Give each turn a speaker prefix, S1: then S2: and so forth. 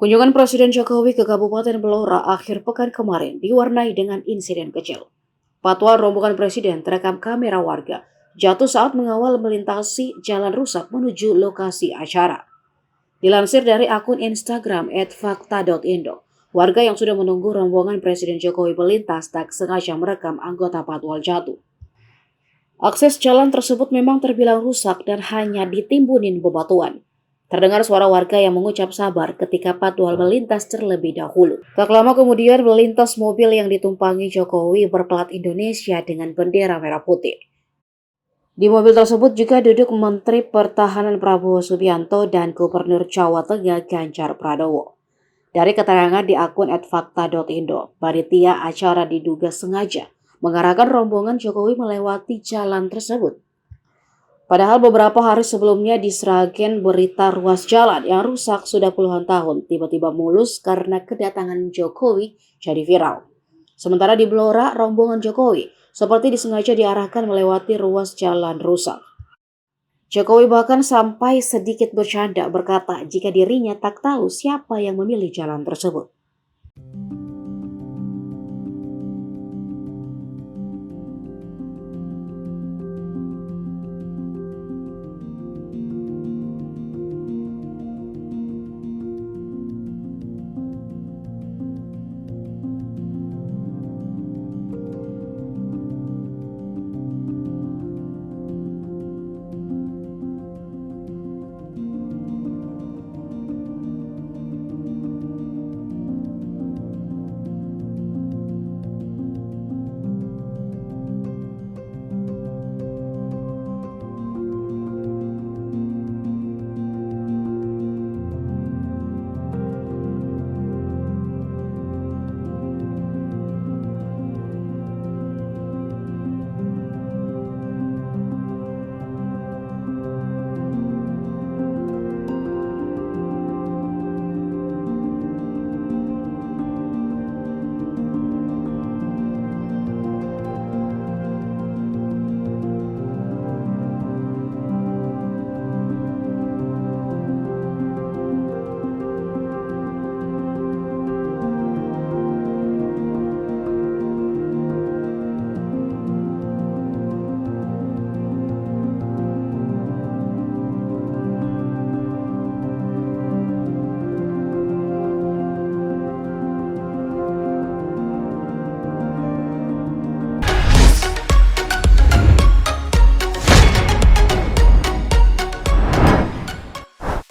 S1: Kunjungan Presiden Jokowi ke Kabupaten Blora akhir pekan kemarin diwarnai dengan insiden kecil. Patwal rombongan Presiden terekam kamera warga jatuh saat mengawal melintasi jalan rusak menuju lokasi acara. Dilansir dari akun Instagram @fakta.indo, warga yang sudah menunggu rombongan Presiden Jokowi melintas tak sengaja merekam anggota Patwal jatuh. Akses jalan tersebut memang terbilang rusak dan hanya ditimbunin bebatuan. Terdengar suara warga yang mengucap sabar ketika Patwal melintas terlebih dahulu. Tak lama kemudian melintas mobil yang ditumpangi Jokowi berplat Indonesia dengan bendera merah putih. Di mobil tersebut juga duduk Menteri Pertahanan Prabowo Subianto dan Gubernur Jawa Tengah Ganjar Pranowo. Dari keterangan di akun @fakta.indo, panitia acara diduga sengaja mengarahkan rombongan Jokowi melewati jalan tersebut. Padahal beberapa hari sebelumnya di Sragen berita ruas jalan yang rusak sudah puluhan tahun tiba-tiba mulus karena kedatangan Jokowi jadi viral. Sementara di Blora, rombongan Jokowi seperti disengaja diarahkan melewati ruas jalan rusak. Jokowi bahkan sampai sedikit bercanda berkata jika dirinya tak tahu siapa yang memilih jalan tersebut.